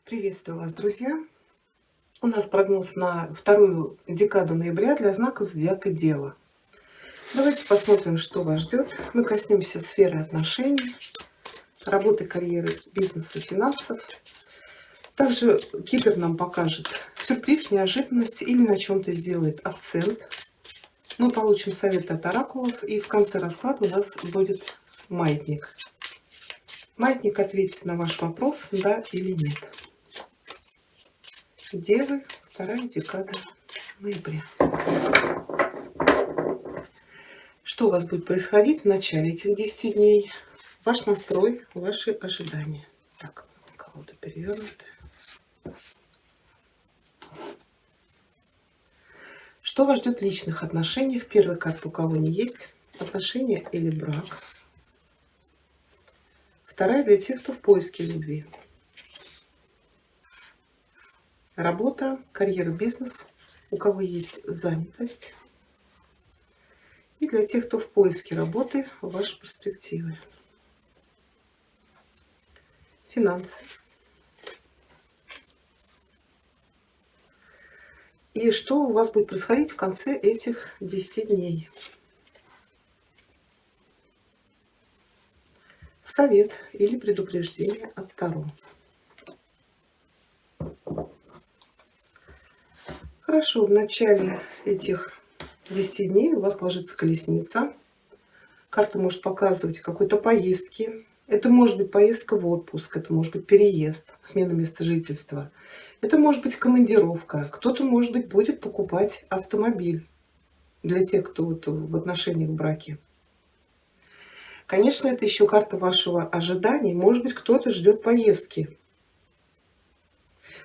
Приветствую вас, друзья! У нас прогноз на вторую декаду ноября для знака зодиака Дева. Давайте посмотрим, что вас ждет. Мы коснемся сферы отношений, работы, карьеры, бизнеса, финансов. Также Кипр нам покажет сюрприз, неожиданность или на чем-то сделает акцент. Мы получим советы от оракулов, и в конце расклада у нас будет маятник. Маятник ответит на ваш вопрос, да или нет. Девы, вторая декада ноября. Что у вас будет происходить в начале этих 10 дней? Ваш настрой, ваши ожидания. Так, колода перевернута. Что вас ждет в личных отношениях? Первая карта, у кого не есть отношения или брак. Вторая для тех, кто в поиске любви. Работа, карьера, бизнес, у кого есть занятость. И для тех, кто в поиске работы, ваши перспективы. Финансы. И что у вас будет происходить в конце этих 10 дней? Совет или предупреждение от Таро. Хорошо, в начале этих 10 дней у вас ложится колесница. Карта может показывать какой-то поездки. Это может быть поездка в отпуск, это может быть переезд, смена места жительства. Это может быть командировка. Кто-то, может быть, будет покупать автомобиль для тех, кто в отношениях в браке. Конечно, это еще карта вашего ожидания. Может быть, кто-то ждет поездки.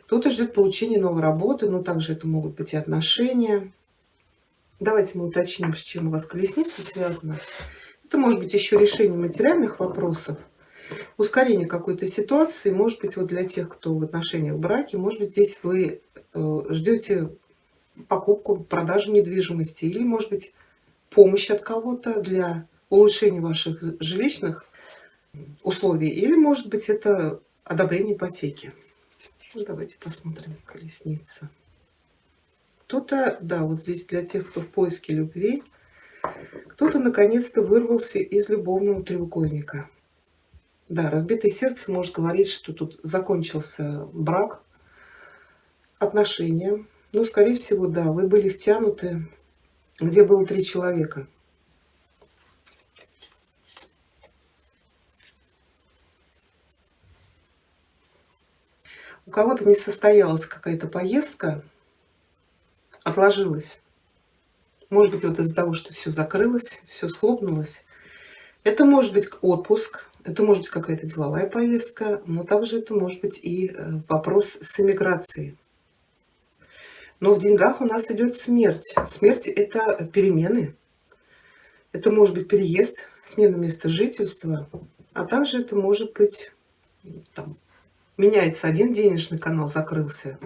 Кто-то ждет получения новой работы, но также это могут быть и отношения. Давайте мы уточним, с чем у вас колесница связана. Это может быть еще решение материальных вопросов, ускорение какой-то ситуации. Может быть, вот для тех, кто в отношениях в браке, может быть, здесь вы ждете покупку, продажу недвижимости. Или, может быть, помощь от кого-то для улучшения ваших жилищных условий. Или, может быть, это одобрение ипотеки. Давайте посмотрим. Колесница. Кто-то, да, вот здесь для тех, кто в поиске любви, кто-то наконец-то вырвался из любовного треугольника. Да, разбитое сердце может говорить, что тут закончился брак, отношения. Ну, скорее всего, да, вы были втянуты, где было 3 человека. У кого-то не состоялась какая-то поездка, отложилась. Может быть, вот из-за того, что все закрылось, все схлопнулось. Это может быть отпуск, это может быть какая-то деловая поездка, но также это может быть и вопрос с эмиграцией. Но в деньгах у нас идет смерть. Смерть — это перемены. Это может быть переезд, смена места жительства, а также это может быть там, меняется один денежный канал, закрылся.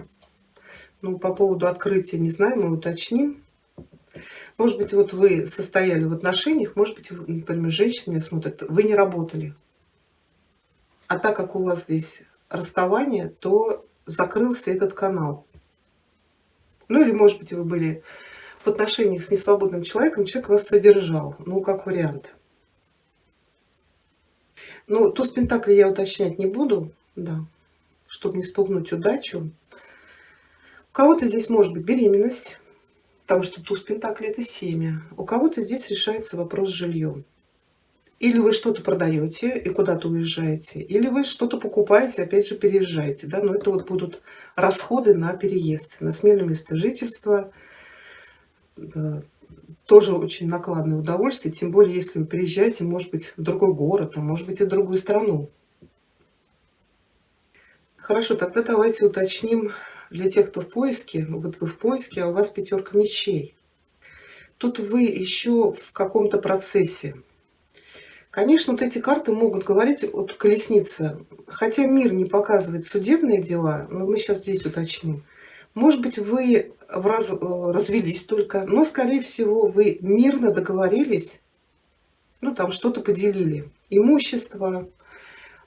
Ну, по поводу открытия не знаю, мы уточним. Может быть, вот вы состояли в отношениях, может быть, например, женщина меня смотрит, вы не работали. А так как у вас здесь расставание, то закрылся этот канал. Ну, или, может быть, вы были в отношениях с несвободным человеком, человек вас содержал. Ну, как вариант. Ну, туз пентаклей я уточнять не буду, да, чтобы не спугнуть удачу. У кого-то здесь может быть беременность, потому что туз пентаклей — это семя. У кого-то здесь решается вопрос с жильем. Или вы что-то продаете и куда-то уезжаете, или вы что-то покупаете, опять же переезжаете. Да? Но это вот будут расходы на переезд, на смену места жительства. Да. Тоже очень накладное удовольствие, тем более если вы переезжаете, может быть, в другой город, а может быть и в другую страну. Хорошо, тогда давайте уточним для тех, кто в поиске. Вот вы в поиске, а у вас 5 мечей. Тут вы еще в каком-то процессе. Конечно, вот эти карты могут говорить от колесницы, хотя мир не показывает судебные дела, но мы сейчас здесь уточним. Может быть, вы развелись только, но, скорее всего, вы мирно договорились, ну, там что-то поделили. Имущество,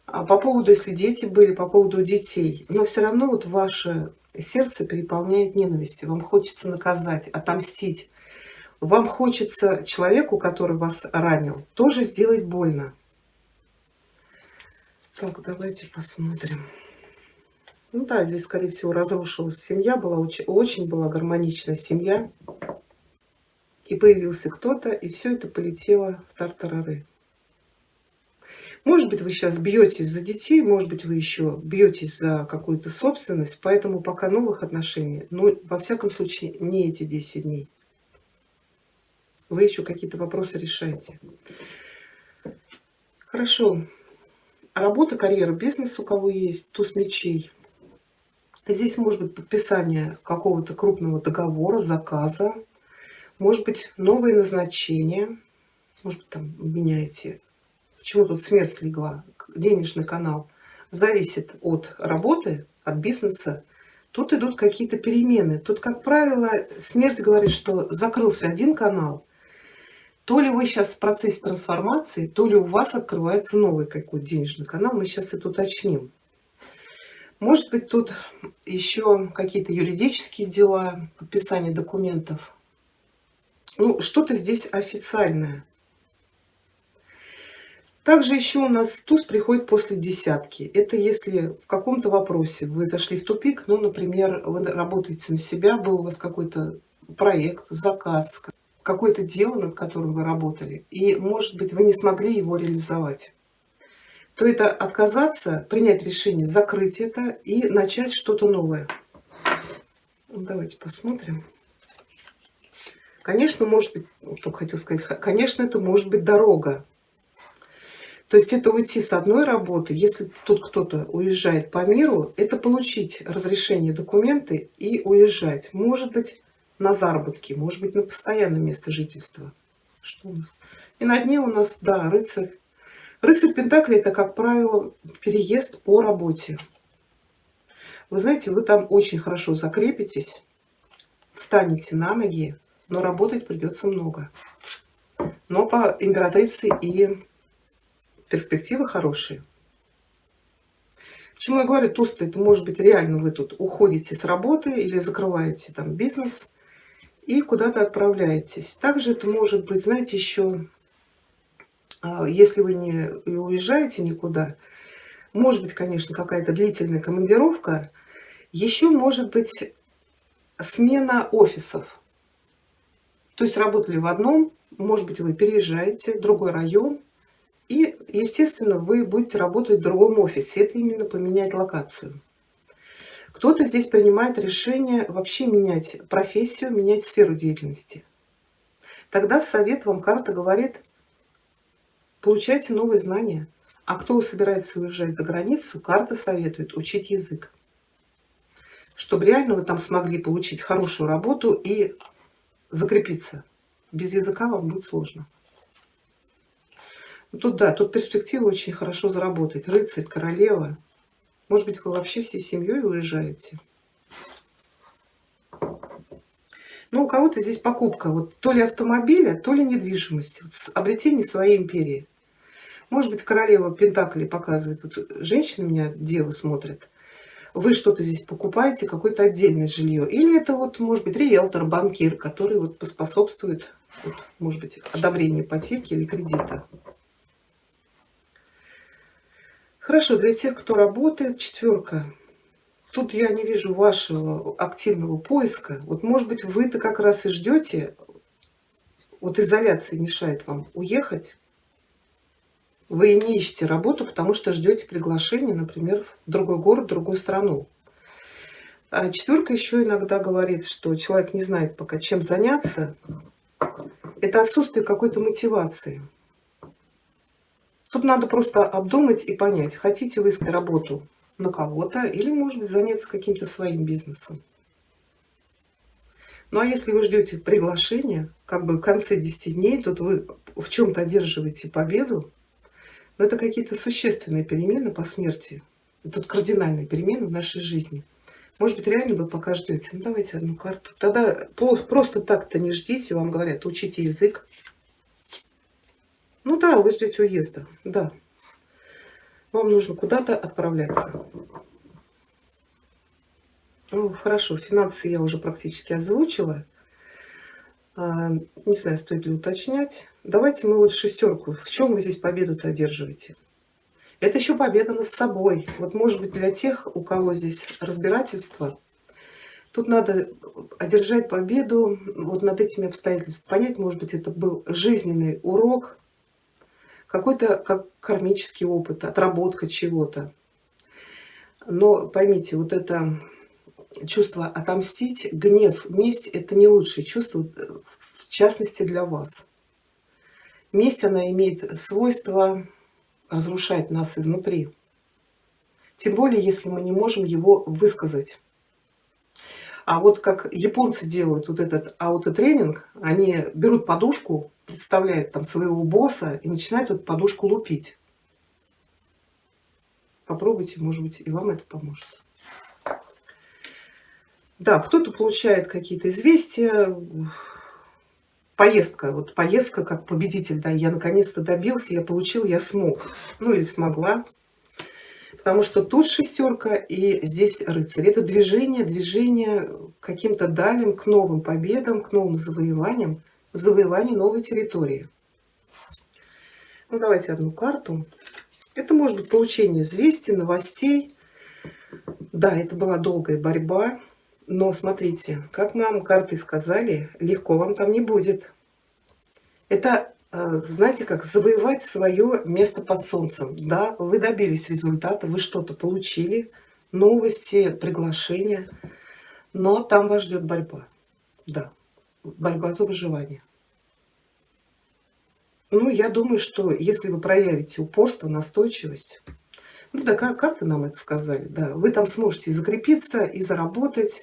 А по поводу, если дети были, по поводу детей. Но все равно вот ваше сердце переполняет ненавистью. Вам хочется наказать, отомстить. Вам хочется человеку, который вас ранил, тоже сделать больно. Так, давайте посмотрим. Ну да, здесь, скорее всего, разрушилась семья, была очень была гармоничная семья. И появился кто-то, и все это полетело в тартарары. Может быть, вы сейчас бьетесь за детей, может быть, вы еще бьетесь за какую-то собственность, поэтому пока новых отношений, ну, во всяком случае, не эти 10 дней. Вы еще какие-то вопросы решаете. Хорошо. Работа, карьера, бизнес у кого есть, туз мечей. Здесь может быть подписание какого-то крупного договора, заказа, может быть новое назначение, может быть там меняете. Почему тут смерть легла? Денежный канал зависит от работы, от бизнеса. Тут идут какие-то перемены. Тут, как правило, смерть говорит, что закрылся один канал. То ли вы сейчас в процессе трансформации, то ли у вас открывается новый какой-то денежный канал. Мы сейчас это уточним. Может быть, тут еще какие-то юридические дела, подписание документов. Ну, что-то здесь официальное. Также еще у нас туз приходит после десятки. Это если в каком-то вопросе вы зашли в тупик, ну, например, вы работаете на себя, был у вас какой-то проект, заказ, какое-то дело, над которым вы работали, и, может быть, вы не смогли его реализовать, то это отказаться, принять решение, закрыть это и начать что-то новое. Давайте посмотрим. Конечно, может быть, только хотел сказать, конечно, это может быть дорога. То есть это уйти с одной работы, если тут кто-то уезжает по миру, это получить разрешение, документы и уезжать. Может быть, на заработки, может быть, на постоянное место жительства. Что у нас? И на дне у нас, да, рыцарь. Рыцарь Пентаклей — это, как правило, переезд по работе. Вы знаете, вы там очень хорошо закрепитесь, встанете на ноги, но работать придется много. Но по императрице и перспективы хорошие. Почему я говорю, туз, это может быть реально вы тут уходите с работы или закрываете там бизнес и куда-то отправляетесь. Также это может быть, знаете, еще, если вы не уезжаете никуда, может быть, конечно, какая-то длительная командировка, еще может быть смена офисов. То есть работали в одном, может быть, вы переезжаете в другой район, и, естественно, вы будете работать в другом офисе. Это именно поменять локацию. Кто-то здесь принимает решение вообще менять профессию, менять сферу деятельности. Тогда в совет вам карта говорит, получайте новые знания. А кто собирается уезжать за границу, карта советует учить язык. Чтобы реально вы там смогли получить хорошую работу и закрепиться. Без языка вам будет сложно. Тут, да, тут перспектива очень хорошо заработать. Рыцарь, королева. Может быть, вы вообще всей семьей уезжаете. Ну, у кого-то здесь покупка. Вот то ли автомобиля, то ли недвижимости. Вот обретение своей империи. Может быть, королева Пентаклей показывает. Вот женщина меня, дева, смотрит. Вы что-то здесь покупаете, какое-то отдельное жилье. Или это вот, может быть, риэлтор, банкир, который вот поспособствует, вот, может быть, одобрению ипотеки или кредита. Хорошо, для тех, кто работает, четверка. Тут я не вижу вашего активного поиска. Вот, может быть, вы-то как раз и ждете, вот изоляция мешает вам уехать. Вы не ищете работу, потому что ждете приглашения, например, в другой город, в другую страну. А четверка еще иногда говорит, что человек не знает пока, чем заняться. Это отсутствие какой-то мотивации. Тут надо просто обдумать и понять, хотите вы искать работу на кого-то или, может быть, заняться каким-то своим бизнесом. Ну а если вы ждете приглашения, как бы в конце 10 дней, тут вы в чем-то одерживаете победу, но это какие-то существенные перемены по смерти. Тут кардинальные перемены в нашей жизни. Может быть, реально вы пока ждете. Ну давайте одну карту. Тогда просто так-то не ждите, вам говорят, учите язык. Ну да, вы ждете уезда, да. Вам нужно куда-то отправляться. Ну, хорошо, финансы я уже практически озвучила. Не знаю, стоит ли уточнять. Давайте мы вот шестерку. В чем вы здесь победу-то одерживаете? Это еще победа над собой. Вот, может быть, для тех, у кого здесь разбирательство, тут надо одержать победу вот над этими обстоятельствами. Понять, может быть, это был жизненный урок, какой-то как кармический опыт, отработка чего-то. Но поймите, вот это чувство отомстить, гнев, месть — это не лучшее чувство, в частности для вас. Месть, она имеет свойство разрушать нас изнутри. Тем более, если мы не можем его высказать. А вот как японцы делают вот этот аутотренинг, они берут подушку, представляют там своего босса и начинают эту подушку лупить. Попробуйте, может быть, и вам это поможет. Да, кто-то получает какие-то известия. Поездка, вот поездка как победитель, да, я наконец-то добился, я получил, я смог. Ну или смогла. Потому что тут шестерка и здесь рыцарь. Это движение к каким-то далям, к новым победам, к новым завоеваниям, завоевание новой территории. Ну, давайте одну карту. Это может быть получение известий, новостей. Да, это была долгая борьба. Но смотрите, как нам карты сказали, легко вам там не будет. Это, знаете, как завоевать свое место под солнцем. Да, вы добились результата, вы что-то получили, новости, приглашения, но там вас ждет борьба. Да, борьба за выживание. Ну, я думаю, что если вы проявите упорство, настойчивость, ну да, карты нам это сказали, да, вы там сможете и закрепиться, и заработать.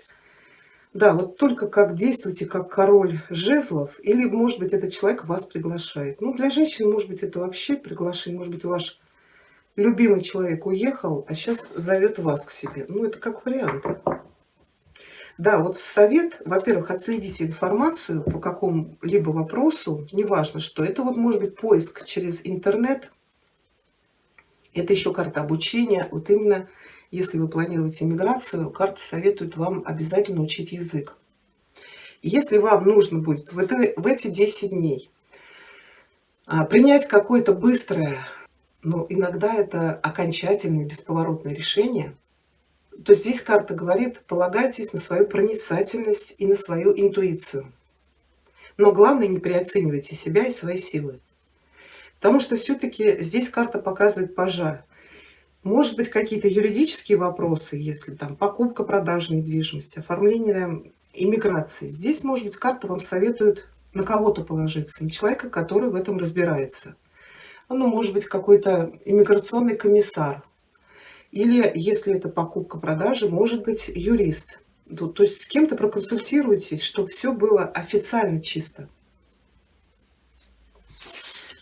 Да, вот только как действуйте, как король жезлов, или, может быть, этот человек вас приглашает. Ну, для женщин, может быть, это вообще приглашение, может быть, ваш любимый человек уехал, а сейчас зовет вас к себе. Ну, это как вариант. Да, вот в совет, во-первых, отследите информацию по какому-либо вопросу, неважно что. Это вот может быть поиск через интернет, это еще карта обучения. Вот именно если вы планируете миграцию, карта советует вам обязательно учить язык. Если вам нужно будет в эти 10 дней принять какое-то быстрое, но иногда это окончательное, бесповоротное решение, то здесь карта говорит, полагайтесь на свою проницательность и на свою интуицию. Но главное, не переоценивайте себя и свои силы. Потому что все-таки здесь карта показывает пажа. Может быть, какие-то юридические вопросы, если там покупка, продажа недвижимости, оформление иммиграции. Здесь, может быть, карта вам советует на кого-то положиться, на человека, который в этом разбирается. Ну, может быть, какой-то иммиграционный комиссар. Или, если это покупка-продажа, может быть, юрист. То есть с кем-то проконсультируйтесь, чтобы все было официально чисто.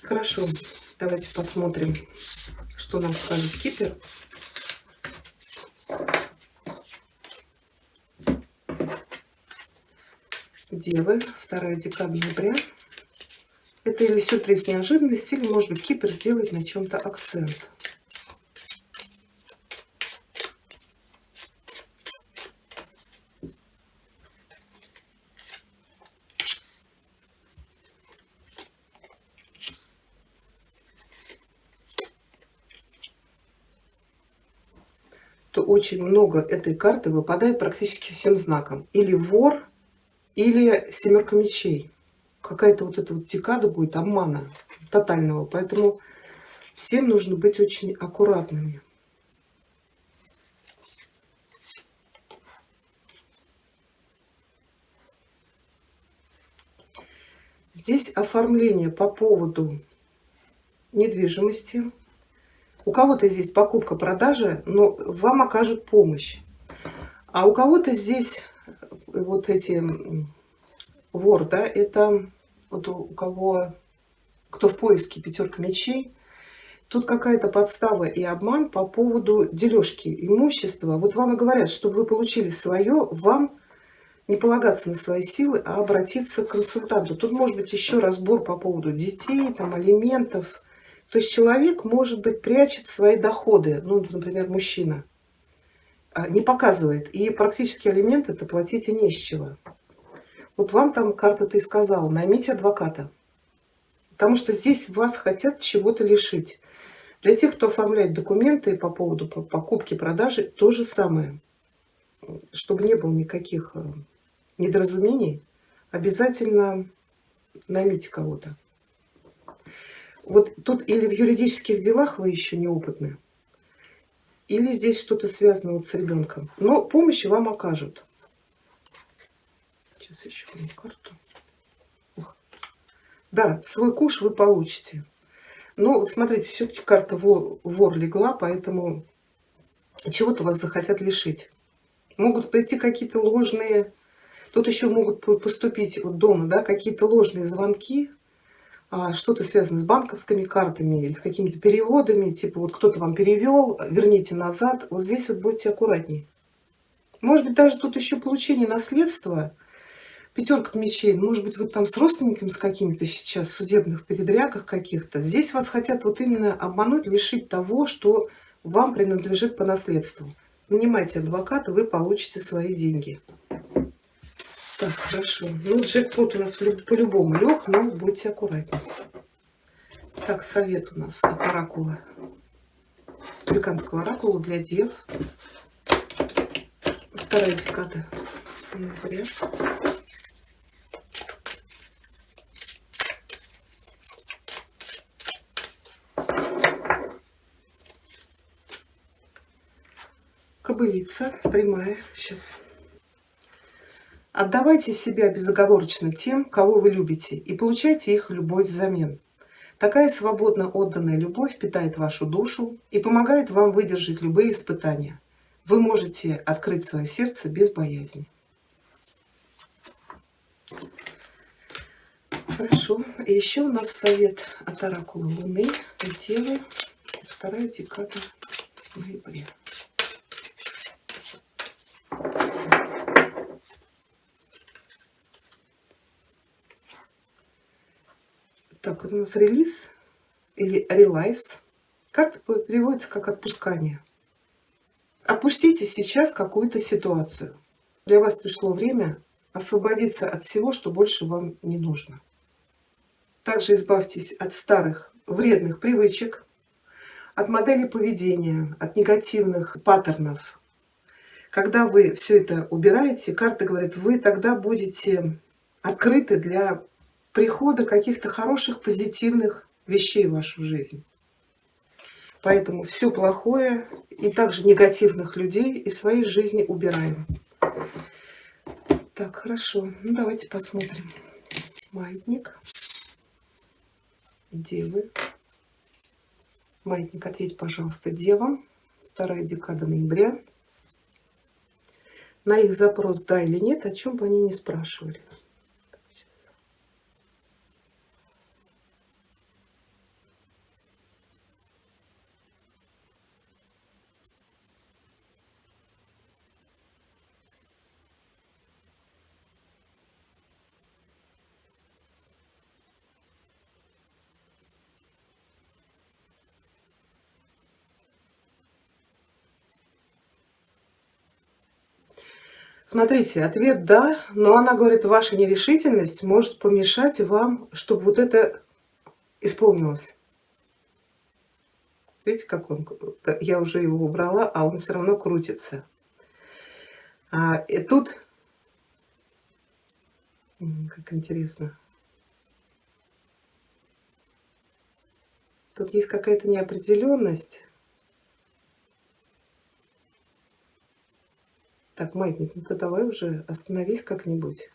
Хорошо, давайте посмотрим, что нам скажет Кипер. Девы, 2 декада ноября. Это или сюрприз, неожиданность, или, может быть, Кипр сделает на чем-то акцент. То очень много этой карты выпадает практически всем знакам. Или вор, или 7 мечей. Какая-то вот эта вот декада будет обмана тотального. Поэтому всем нужно быть очень аккуратными. Здесь оформление по поводу недвижимости. У кого-то здесь покупка-продажа, но вам окажут помощь. А у кого-то здесь вот эти вор, да, это вот у кого, кто в поиске 5 мечей, тут какая-то подстава и обман по поводу дележки имущества. Вот вам и говорят, чтобы вы получили свое, вам не полагаться на свои силы, а обратиться к консультанту. Тут может быть еще разбор по поводу детей, там, алиментов. То есть человек, может быть, прячет свои доходы, ну, например, мужчина, не показывает, и практически алименты-то платить и не с чего. Вот вам там карта-то и сказала: наймите адвоката. Потому что здесь вас хотят чего-то лишить. Для тех, кто оформляет документы по поводу покупки, продажи, то же самое. Чтобы не было никаких недоразумений, обязательно наймите кого-то. Вот тут или в юридических делах вы еще неопытны, или здесь что-то связано вот с ребенком. Но помощь вам окажут. Сейчас еще одну карту. Да, свой куш вы получите. Но вот смотрите, все-таки карта вор легла, поэтому чего-то вас захотят лишить. Могут прийти какие-то ложные, тут еще могут поступить вот дома, да, какие-то ложные звонки, что-то связано с банковскими картами или с какими-то переводами, типа вот кто-то вам перевел, верните назад. Вот здесь вот будьте аккуратнее. Может быть, даже тут еще получение наследства. Пятерка мечей, может быть, вы там с родственниками с какими-то сейчас в судебных передрягах каких-то. Здесь вас хотят вот именно обмануть, лишить того, что вам принадлежит по наследству. Нанимайте адвоката, вы получите свои деньги. Так, хорошо. Ну, джекпот у нас по-любому лег, но будьте аккуратнее. Так, совет у нас от оракула. Африканского оракула для дев. Вторая декада ноября. Кобылица, прямая. Сейчас. Отдавайте себя безоговорочно тем, кого вы любите, и получайте их любовь взамен. Такая свободно отданная любовь питает вашу душу и помогает вам выдержать любые испытания. Вы можете открыть свое сердце без боязни. Хорошо. И еще у нас совет от оракула Луны и Девы. Вторая декада ноября. Так, у нас релиз или релайз. Карта переводится как отпускание. Отпустите сейчас какую-то ситуацию. Для вас пришло время освободиться от всего, что больше вам не нужно. Также избавьтесь от старых вредных привычек, от моделей поведения, от негативных паттернов. Когда вы все это убираете, карта говорит, вы тогда будете открыты для прихода каких-то хороших, позитивных вещей в вашу жизнь. Поэтому все плохое и также негативных людей из своей жизни убираем. Так, хорошо. Ну, давайте посмотрим. Маятник. Девы. Маятник, ответь, пожалуйста, девам. Вторая декада ноября. На их запрос да или нет, о чем бы они ни спрашивали. Смотрите, ответ «да», но она говорит, ваша нерешительность может помешать вам, чтобы вот это исполнилось. Видите, как он, я уже его убрала, а он все равно крутится. И тут, как интересно, тут есть какая-то неопределенность. Так, маятник, ну ты давай уже остановись как-нибудь.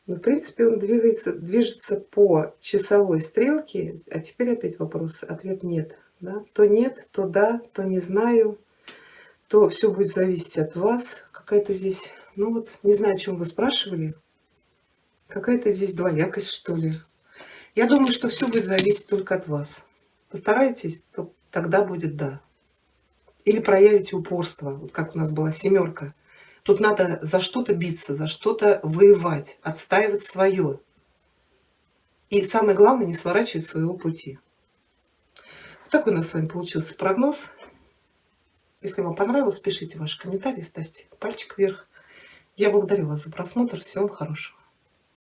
Ну, в принципе, он движется по часовой стрелке. А теперь опять вопрос. Ответ нет. Да? То нет, то да, то не знаю. То все будет зависеть от вас. Какая-то здесь, ну вот, не знаю, о чем вы спрашивали. Какая-то здесь двоякость, что ли. Я думаю, что все будет зависеть только от вас. Постарайтесь, то тогда будет да. Или проявите упорство, вот как у нас была семерка. Тут надо за что-то биться, за что-то воевать, отстаивать свое. И самое главное, не сворачивать с своего пути. Такой у нас с вами получился прогноз. Если вам понравилось, пишите ваши комментарии, ставьте пальчик вверх. Я благодарю вас за просмотр. Всего вам хорошего.